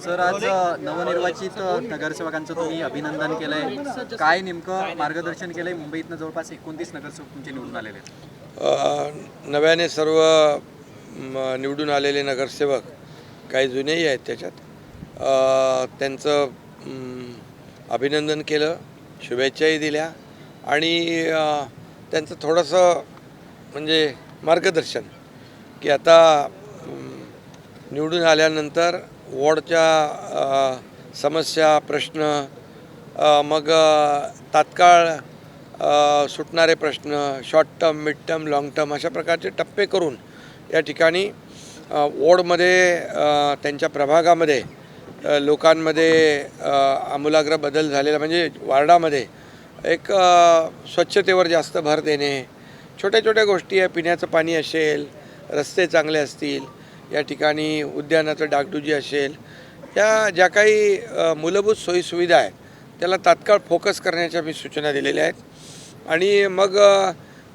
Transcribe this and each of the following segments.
Sir, आज नवनिर्वाचित नगरसेवकांचं तुम्ही अभिनंदन केलंय. काय नेमकं मार्गदर्शन केलंय? मुंबईतनं जवळपास 29 नगरसेवक तुमचे निवडून आलेले आहेत. नव्याने सर्व निवडून आलेले नगरसेवक काही जुनेही आहेत त्याच्यात. त्यांचं अभिनंदन केलं, शुभेच्छाही दिल्या आणि त्यांचं थोडंसं म्हणजे मार्गदर्शन की आता निवडून आल्यानंतर वॉर्डच्या समस्या प्रश्न मग तात्काळ सुटणारे प्रश्न short term mid term long term अशा प्रकारचे टप्पे करून या ठिकाणी वॉर्डमध्ये त्यांच्या प्रभागामध्ये लोकांमध्ये आमूलाग्र बदल झालेला म्हणजे वार्डामध्ये एक स्वच्छतेवर जास्त भर देणे. छोट्या छोट्या गोष्टी आहे, पिण्याचं पाणी असेल, रस्ते चांगले असतील, या ठिकाणी उद्यानाचं डागडुजी असेल, या ज्या काही मूलभूत सोयीसुविधा आहेत त्याला तात्काळ फोकस करण्याच्या मी सूचना दिलेल्या आहेत. आणि मग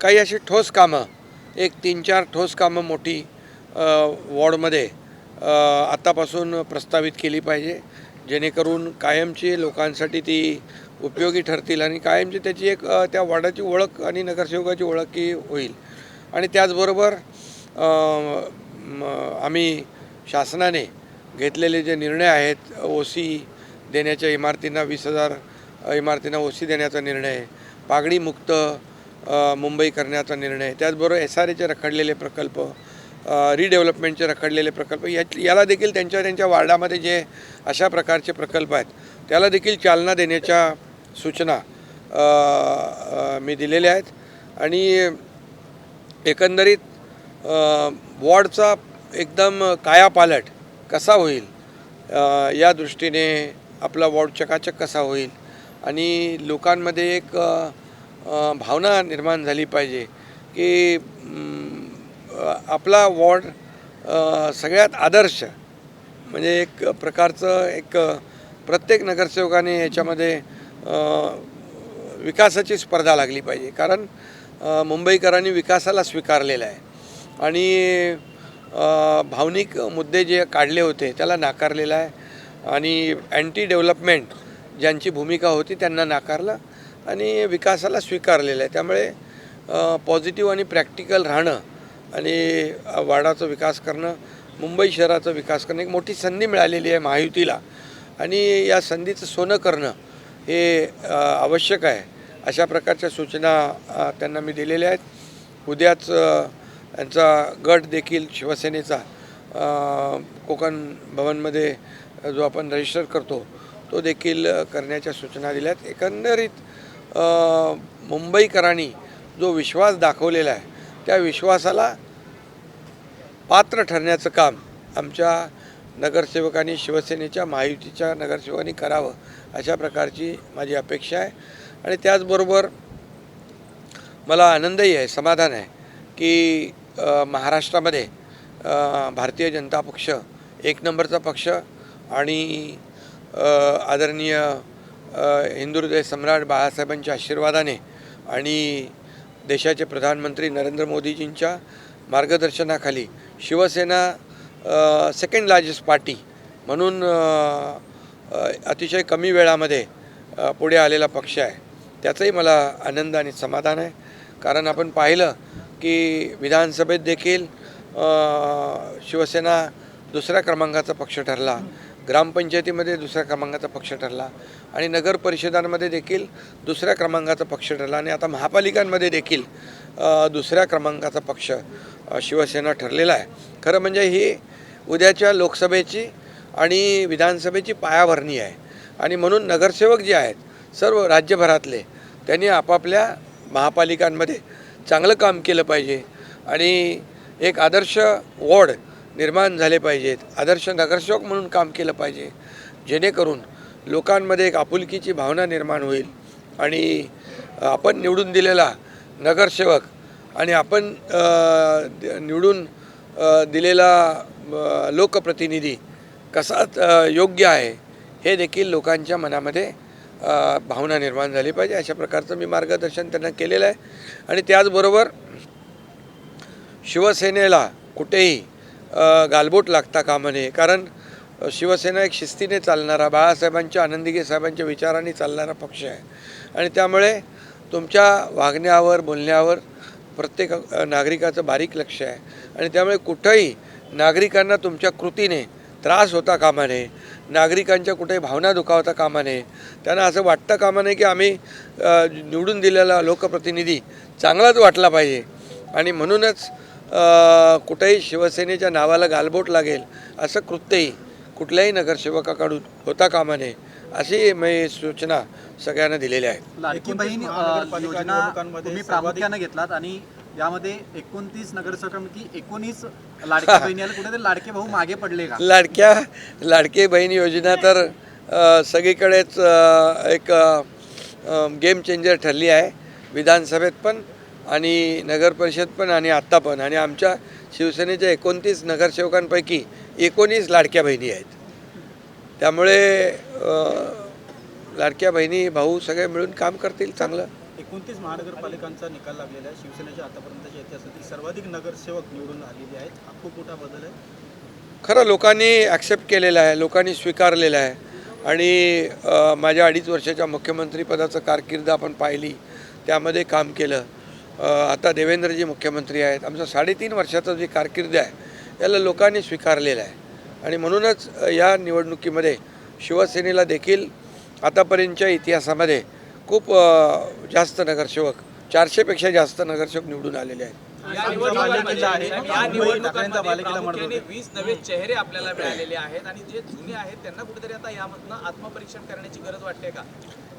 काही अशी ठोस कामं, एक 3-4 ठोस कामं मोठी वॉर्डमध्ये आत्तापासून प्रस्तावित केली पाहिजे, जेणेकरून कायमची लोकांसाठी ती उपयोगी ठरतील आणि कायमची त्याची एक त्या वॉर्डाची ओळख आणि नगरसेवकाची ओळखही होईल. आणि त्याचबरोबर आम्ही शासनाने घेतलेले जे निर्णय आहेत, OC देण्याच्या इमारतींना 20,000 इमारतींना OC देण्याचा निर्णय, पागडीमुक्त मुंबई करण्याचा निर्णय, त्याचबरोबर SRAचे रखडलेले प्रकल्प, रिडेव्हलपमेंटचे रखडलेले प्रकल्प, याला देखील त्यांच्या वार्डामध्ये जे अशा प्रकारचे प्रकल्प आहेत त्याला देखील चालना देण्याच्या सूचना मी दिलेल्या आहेत. आणि एकंदरीत वॉर्डचा एकदम कायापालट कसा होईल या दृष्टीने आपला वॉर्ड चकाचक कसा होईल आणि लोकांमध्ये एक भावना निर्माण झाली पाहिजे की आपला वॉर्ड सगळ्यात आदर्श म्हणजे एक प्रकारचं एक प्रत्येक नगरसेवकाने याच्यामध्ये विकासाची स्पर्धा लागली पाहिजे. कारण मुंबईकरांनी विकासाला स्वीकारलेला आहे आणि भावनिक मुद्दे जे काढले होते त्याला नाकारलेला आहे आणि अँटी डेव्हलपमेंट ज्यांची भूमिका होती त्यांना नाकारलं आणि विकासाला स्वीकारलेलं आहे. त्यामुळे पॉझिटिव्ह आणि प्रॅक्टिकल राहणं आणि वार्डाचा विकास करणं, मुंबई शहराचा विकास करणं एक मोठी संधी मिळालेली आहे महायुतीला आणि या संधीचं सोनं करणं हे आवश्यक आहे. अशा प्रकारच्या सूचना त्यांना मी दिलेल्या आहेत. उद्याच यांचा गट देखील शिवसेनेचा कोकण भवनमध्ये जो आपण रजिस्टर करतो तो देखील करण्याच्या सूचना दिल्या आहेत. एकंदरीत मुंबईकरांनी जो विश्वास दाखवलेला आहे त्या विश्वासाला पात्र ठरण्याचं काम आमच्या नगरसेवकांनी, शिवसेनेच्या महायुतीच्या नगरसेवकांनी करावं अशा प्रकारची माझी अपेक्षा आहे. आणि त्याचबरोबर मला आनंदही आहे, समाधान आहे की महाराष्ट्रामध्ये भारतीय जनता पक्ष 1 नंबरचा पक्ष आणि आदरणीय हिंदू हृदय सम्राट बाळासाहेबांच्या आशीर्वादाने आणि देशाचे प्रधानमंत्री नरेंद्र मोदीजींच्या मार्गदर्शनाखाली शिवसेना सेकंड लार्जेस्ट पार्टी म्हणून अतिशय कमी वेळामध्ये पुढे आलेला पक्ष आहे. त्याचाही मला आनंद आणि समाधान आहे. कारण आपण पाहिलं की विधानसभेत देखील शिवसेना 2ऱ्या क्रमांकाचा पक्ष ठरला, ग्रामपंचायतीमध्ये 2ऱ्या क्रमांकाचा पक्ष ठरला आणि नगर परिषदांमध्ये देखील 2ऱ्या क्रमांकाचा पक्ष ठरला आणि आता महापालिकांमध्ये देखील 2ऱ्या क्रमांकाचा पक्ष शिवसेना ठरलेला आहे. खरं म्हणजे ही उद्याच्या लोकसभेची आणि विधानसभेची पायाभरणी आहे आणि म्हणून नगरसेवक जे आहेत सर्व राज्यभरातले त्यांनी आपापल्या महापालिकांमध्ये चांगलं काम केलं पाहिजे आणि एक आदर्श वॉर्ड निर्माण झाले पाहिजेत, आदर्श नगरसेवक म्हणून काम केलं पाहिजे, जेणेकरून लोकांमध्ये एक आपुलकीची भावना निर्माण होईल आणि आपण निवडून दिलेला नगरसेवक आणि आपण निवडून दिलेला लोकप्रतिनिधी कसा योग्य आहे हे देखील लोकांच्या मनामध्ये भावना निर्माण झाली पाहिजे. अशा प्रकारचं मी मार्गदर्शन त्यांना केलेलं आहे. आणि त्याचबरोबर शिवसेनेला कुठेही गालबोट लागता कामा नये. कारण शिवसेना एक शिस्तीने चालणारा, बाळासाहेबांच्या, आनंदीगे साहेबांच्या विचारांनी चालणारा पक्ष आहे आणि त्यामुळे तुमच्या वागण्यावर, बोलण्यावर प्रत्येक नागरिकाचं बारीक लक्ष आहे आणि त्यामुळे कुठंही नागरिकांना तुमच्या कृतीने त्रास होता कामा नये, नागरिकांच्या कुठेही भावना दुखावता कामा नये, त्यांना असं वाटतं कामा नये की आम्ही निवडून दिलेला लोकप्रतिनिधी चांगलाच वाटला पाहिजे आणि म्हणूनच कुठेही शिवसेनेच्या नावाला गालबोट लागेल असं कृत्यही कुठल्याही नगरसेवकाकडून होता कामा नये अशी मी सूचना सगळ्यांना दिलेल्या आहेत. लाडकी बहीण योजना तुम्ही प्रामुख्याने घेतलात आणि यामध्ये 29 नगरसेवकांपैकी 19 लाडक्या बहिणी आल्या, कुठेतरी लाडके भाऊ मागे पडले का? लाडकी बहीण योजना तर सगळीकडेच एक गेम चेंजर ठरली आहे, विधानसभेत पण आणि नगर परिषद पण आणि आत्ता पण. आणि आमच्या शिवसेनेच्या 29 नगरसेवकांपैकी 19 लाडक्या बहिणी आहेत. त्यामुळे लाडक्या बहिणी भाऊ सगळे मिळून काम करतील चांगलं. 29 महानगरपालिकांचा निकाल लागलेला आहे. शिवसेनेच्या आतापर्यंतच्या इतिहासातील सर्वाधिक नगरसेवक निवडून आलेले आहेत. हा खूप मोठा बदल आहे. खरं लोकांनी ॲक्सेप्ट केलेलं आहे, लोकांनी स्वीकारलेलं आहे आणि माझ्या 2.5 वर्षाच्या मुख्यमंत्रीपदाचं कारकीर्द आपण पाहिली, त्यामध्ये काम केलं. आता देवेंद्रजी मुख्यमंत्री आहेत. आमचं 3.5 वर्षाचं जे कारकीर्द आहे याला लोकांनी स्वीकारलेलं आहे आणि म्हणूनच या निवडणुकीमध्ये शिवसेनेला देखील आतापर्यंतच्या इतिहासामध्ये खूप जास्त नगरसेवक, 400पेक्षा जास्त नगरसेवक निवडून आलेले आहेत. या निवडणुकांमध्ये प्रामुख्याने 20 नवे चेहरे आपल्याला मिळालेले आहेत आणि जे जुने आहेत त्यांना कुठेतरी आता यामधनं आत्मपरीक्षण करण्याची गरज वाटते का?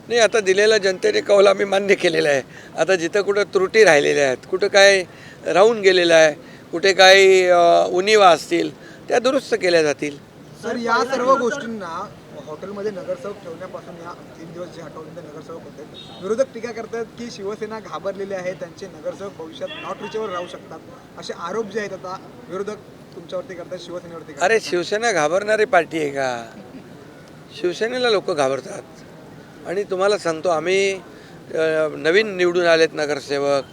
नाही, आता दिलेला जनतेने कौल आम्ही मान्य केलेला आहे. आता जिथं कुठं त्रुटी राहिलेल्या आहेत, कुठं काय राहून गेलेलं आहे, कुठे काही उणिवा असतील त्या दुरुस्त केल्या जातील. सर, या सर्व गोष्टींना हॉटेलमध्ये नगरसेवक ठेवण्यापासून या 3 दिवस जे हटवले नगरसेवक होते, विरोधक टीका करतात की शिवसेना घाबरलेली आहे, त्यांचे नगरसेवक भविष्यात नॉट रिचेबल राहू शकतात असे आरोप जे आहेत आता विरोधक तुमच्यावरती करतात, शिवसेनेवरती करतात. अरे, शिवसेना घाबरणारी पार्टी आहे का? शिवसेनेला लोक घाबरतात आणि तुम्हाला सांगतो आम्ही नवीन निवडून आलेत नगरसेवक,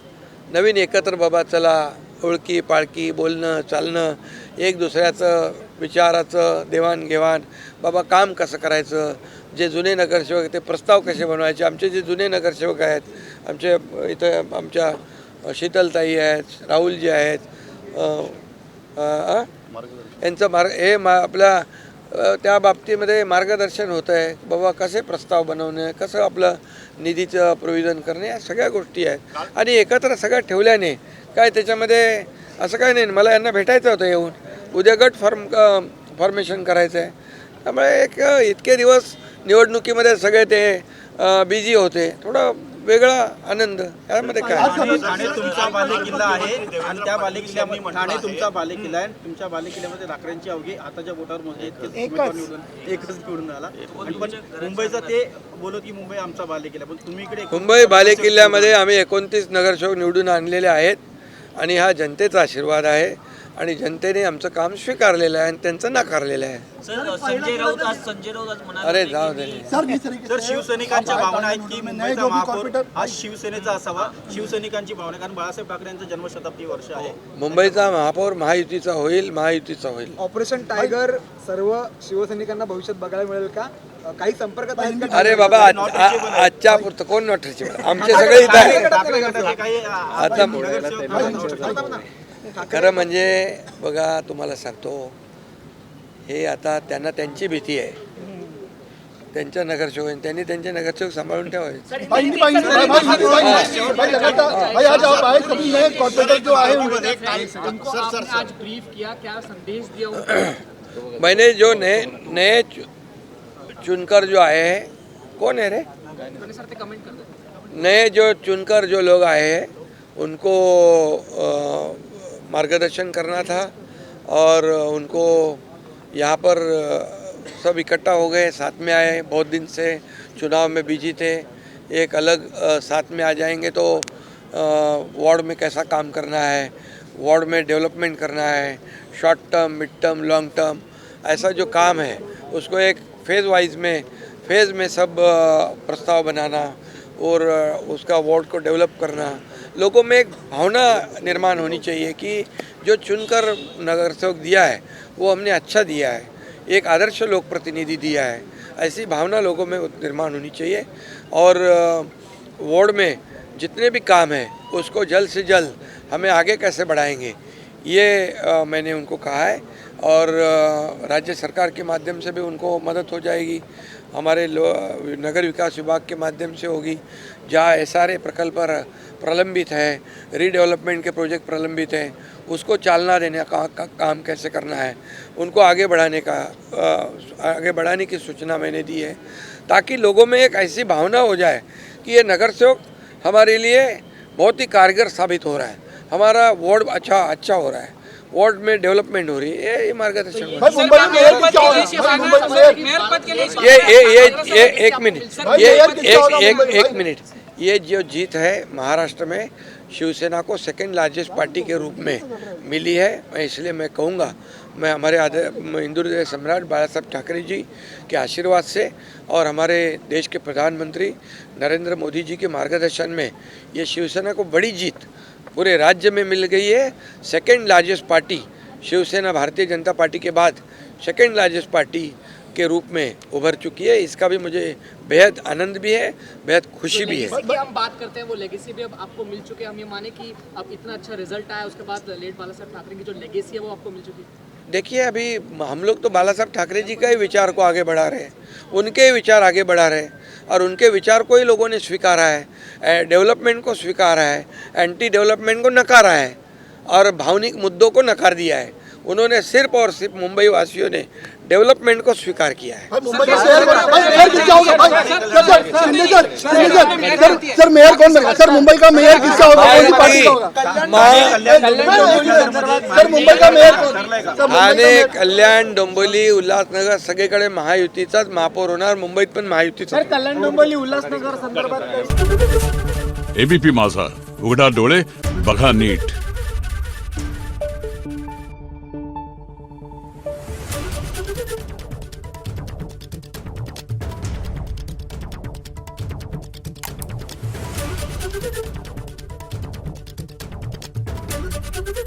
नवीन एकत्र बाबा चला ओळखी पाळखी बोलणं चालणं, एक दुसऱ्याचं विचाराचं देवाणघेवाण, बाबा काम कसं करायचं, जे जुने नगरसेवक ते प्रस्ताव कसे बनवायचे. आमचे जे जुने नगरसेवक आहेत, आमचे इथं आमच्या शीतलताई आहेत, राहुलजी आहेत, यांचं आपल्या त्या बाबतीमध्ये मार्गदर्शन होतं आहे. बाबा कसे प्रस्ताव बनवणे, कसं आपलं निधीचं प्रोव्हिजन करणे, या सगळ्या गोष्टी आहेत आणि एकत्र सगळ्या ठेवल्याने काय त्याच्यामध्ये असं काय नाही. मला यांना भेटायचं होतं येऊन, उद्या गट फॉर्मेशन करायचं आहे. त्यामुळे इतके दिवस निवडणुकीमध्ये सगळे ते बिझी होते, थोडा वेगळा आनंद यामध्ये काय. ठाणे तुमचा बालेकिल्ला आहे आणि त्या बालेकिल्ल्यामध्ये ठाणे तुमचा बालेकिल्ला आहे. तुमच्या बालेकिल्ल्यामध्ये लाकडांची अवघी हाताच्या बोटावर मोजली एकच निवडून आला. पण मुंबईचा ते बोलत की मुंबई आमचा बालेकिल्ला, पण तुम्ही इकडे मुंबई बालेकिल्ल्यामध्ये आम्ही 29 नगरसेवक निवडून आणलेले आहेत आणि हा जनतेचा आशीर्वाद आहे आणि जनतेने आमचं काम स्वीकारलेलं आहे आणि त्यांचं नाकारलेलं आहे. संजय राऊत आज म्हणाले, अरे जाऊ दे. तर शिवसैनिकांच्या भावना आहेत की मुंबईचा महापौर हा शिवसेनेचा असावा. शिवसैनिकांची भावना, कारण बाळासाहेब ठाकरे यांचं जन्मशताब्दी वर्ष आहे. मुंबईचा महापौर महायुतीचा होईल, महायुतीचा होईल. ऑपरेशन टायगर सर्व शिवसैनिकांना भविष्यात बघायला मिळेल का? काही संपर्कात आहेत का? अरे बाबा, आजच्या पुरतं कोण नॉट रिचेबल? आमचे सगळे इथं आहे. ठाकरे गटाचे काही आता खरं म्हणजे बघा, तुम्हाला सांगतो, हे आता त्यांना त्यांची भीती आहे, त्यांच्या नगरसेवक, त्यांनी त्यांचे नगरसेवक सांभाळून ठेवायचे. मैंने जो नए चुनकर जो आए हैं, कौन है रे, नए जो चुनकर जो लोग आए हैं उनको मार्गदर्शन करना था और उनको यहाँ पर सब इकट्ठा हो गए, साथ में आए. बहुत दिन से चुनाव में बिजी थे, एक अलग साथ में आ जाएंगे तो वार्ड में कैसा काम करना है, वार्ड में डेवलपमेंट करना है, short term, mid term, long term, ऐसा जो काम है उसको एक फेज़ में सब प्रस्ताव बनाना और उसका वार्ड को डेवलप करना. लोगों में एक भावना निर्माण होनी चाहिए कि जो चुनकर नगर सेवक दिया है वो हमने अच्छा दिया है. एक आदर्श लोक प्रतिनिधि दिया है, ऐसी भावना लोगों में निर्माण होनी चाहिए। और वार्ड में जितने भी काम हैं उसको जल्द से जल्द हमें आगे कैसे बढ़ाएंगे, ये मैंने उनको कहा है। और राज्य सरकार के माध्यम से भी उनको मदद हो जाएगी, हमारे नगर विकास विभाग के माध्यम से होगी। जहाँ SRA प्रकल्प प्रलंबित है, रीडेवलपमेंट के प्रोजेक्ट प्रलंबित हैं, उसको चालना देने का काम कैसे करना है, उनको आगे बढ़ाने की सूचना मैंने दी है, ताकि लोगों में एक ऐसी भावना हो जाए कि ये नगर सेवक हमारे लिए बहुत ही कारगर साबित हो रहा है, हमारा वार्ड अच्छा हो रहा है, वार्ड में डेवलपमेंट हो रही है। ये मार्गदर्शन ये एक मिनट, ये जो जीत है महाराष्ट्र में शिवसेना को सेकंड लार्जेस्ट पार्टी के रूप में मिली है। मैं इसलिए मैं कहूँगा, मैं हमारे हिंदू हृदय सम्राट बाला साहब ठाकरे जी के आशीर्वाद से और हमारे देश के प्रधानमंत्री नरेंद्र मोदी जी के मार्गदर्शन में ये शिवसेना को बड़ी जीत पूरे राज्य में मिल गई है। Second largest party Shiv Sena Bharatiya Janata party के बाद सेकंड लार्जेस्ट पार्टी के रूप में उभर चुकी है। इसका भी मुझे बेहद आनंद भी है, बेहद खुशी भी है। की हम बात करते हैं, वो लेगेसी भी अब आपको मिल चुके हैं। हम ये माने कि अब इतना अच्छा रिजल्ट आया, उसके बाद लेट बाला साहब ठाकरे की जो लेगेसी है वो आपको मिल चुकी है। देखिए, अभी हम लोग तो बाला साहब ठाकरे जी का ही विचार को आगे बढ़ा रहे हैं, उनके ही विचार आगे बढ़ा रहे हैं और उनके विचार को ही लोगों ने स्वीकारा है, डेवलपमेंट को स्वीकारा है, एंटी डेवलपमेंट को नकारा है और भावनिक मुद्दों को नकार दिया है। उन्होंने सिर्फ और सिर्फ मुंबई वासियों ने डेवलपमेंट को स्वीकार किया है। सर मेयर कौन बनेगा? सर मुंबई का मेयर किसका होगा? कौन सी पार्टी का होगा? सर मुंबई का मेयर ठाणे, कल्याण, डोंबिवली, उल्हासनगर सगळीकडे महायुतीचाच महापौर होणार, मुंबईत पण महायुतीचा। कल्याण डोंबिवली उल्हासनगर संदर्भात एबीपी माझा, उघडा डोळे बघा नीट।